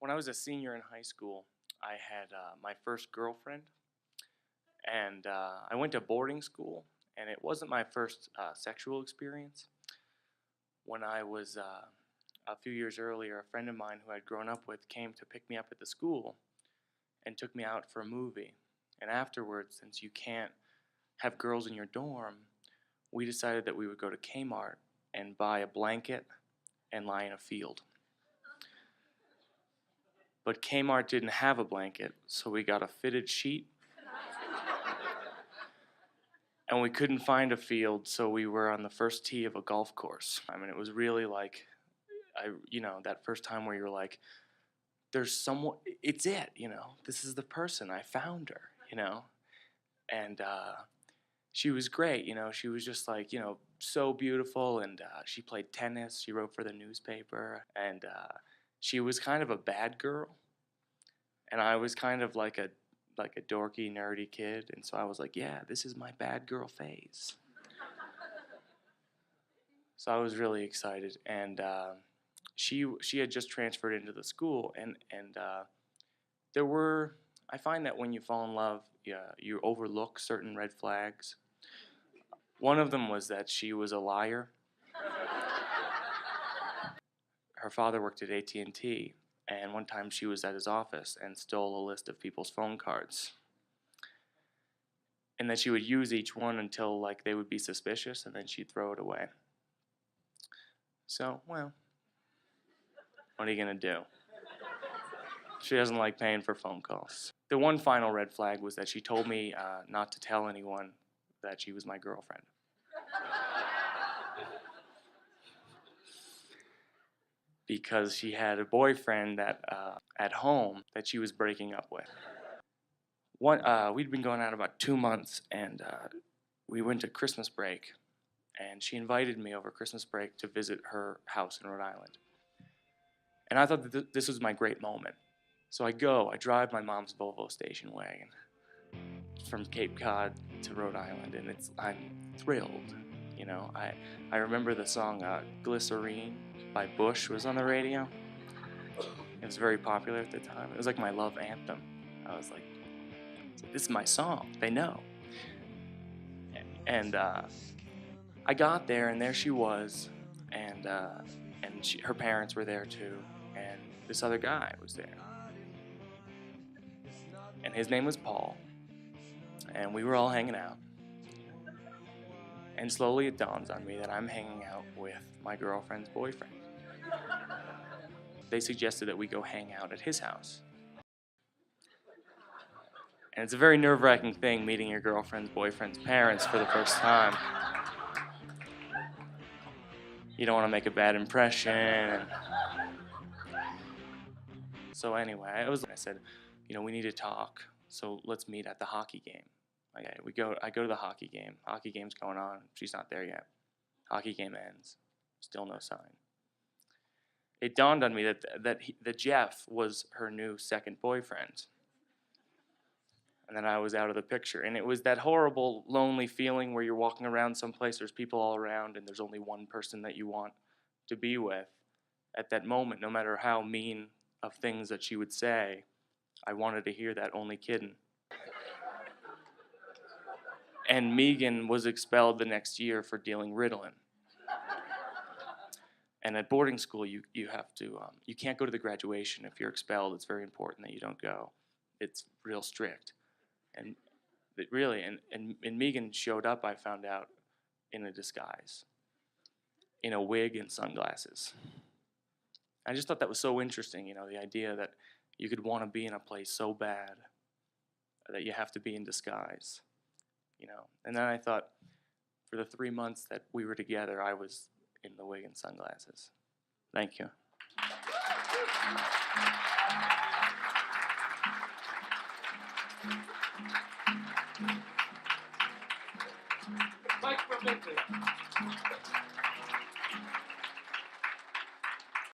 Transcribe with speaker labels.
Speaker 1: When I was a senior in high school, I had my first girlfriend, and I went to boarding school, and it wasn't my first sexual experience. When I was a few years earlier, a friend of mine who I'd grown up with came to pick me up at the school and took me out for a movie. And afterwards, since you can't have girls in your dorm, we decided that we would go to Kmart and buy a blanket and lie in a field. But Kmart didn't have a blanket, so we got a fitted sheet. And we couldn't find a field, so we were on the first tee of a golf course. I mean, it was really like, that first time where you're like, there's someone, it's it, this is the person, I found her. And she was great, she was just like, so beautiful, and she played tennis, she wrote for the newspaper, and she was kind of a bad girl, and I was kind of like a dorky, nerdy kid, and so I was like, yeah, this is my bad girl phase. So I was really excited, and she had just transferred into the school, and I find that when you fall in love, you overlook certain red flags. One of them was that she was a liar. Her father worked at AT&T, and one time she was at his office and stole a list of people's phone cards. And that she would use each one until they would be suspicious, and then she'd throw it away. So, well, what are you gonna do? She doesn't like paying for phone calls. The one final red flag was that she told me not to tell anyone that she was my girlfriend. Because she had a boyfriend that at home that she was breaking up with. We'd been going out about 2 months, and we went to Christmas break, and she invited me over Christmas break to visit her house in Rhode Island. And I thought that this was my great moment. So I drive my mom's Volvo station wagon from Cape Cod to Rhode Island, and I'm thrilled. I remember the song Glycerine by Bush was on the radio. It was very popular at the time. It was like my love anthem. I was like, this is my song. They know. And I got there, and there she was, and her parents were there too, and this other guy was there. And his name was Paul, and we were all hanging out. And slowly it dawns on me that I'm hanging out with my girlfriend's boyfriend. They suggested that we go hang out at his house. And it's a very nerve-wracking thing meeting your girlfriend's boyfriend's parents for the first time. You don't want to make a bad impression. So anyway, I said, we need to talk, so let's meet at the hockey game. Okay, I go to the hockey game. Hockey game's going on. She's not there yet. Hockey game ends. Still no sign. It dawned on me that Jeff was her new second boyfriend. And then I was out of the picture. And it was that horrible, lonely feeling where you're walking around someplace, there's people all around, and there's only one person that you want to be with. At that moment, no matter how mean of things that she would say, I wanted to hear that only kiddin'. And Megan was expelled the next year for dealing Ritalin. And at boarding school, you have to, you can't go to the graduation. If you're expelled, it's very important that you don't go. It's real strict. And really, and Megan showed up, I found out, in a disguise, in a wig and sunglasses. I just thought that was so interesting, the idea that you could want to be in a place so bad that you have to be in disguise, And then I thought, for the 3 months that we were together, I was in the wig and sunglasses. Thank you.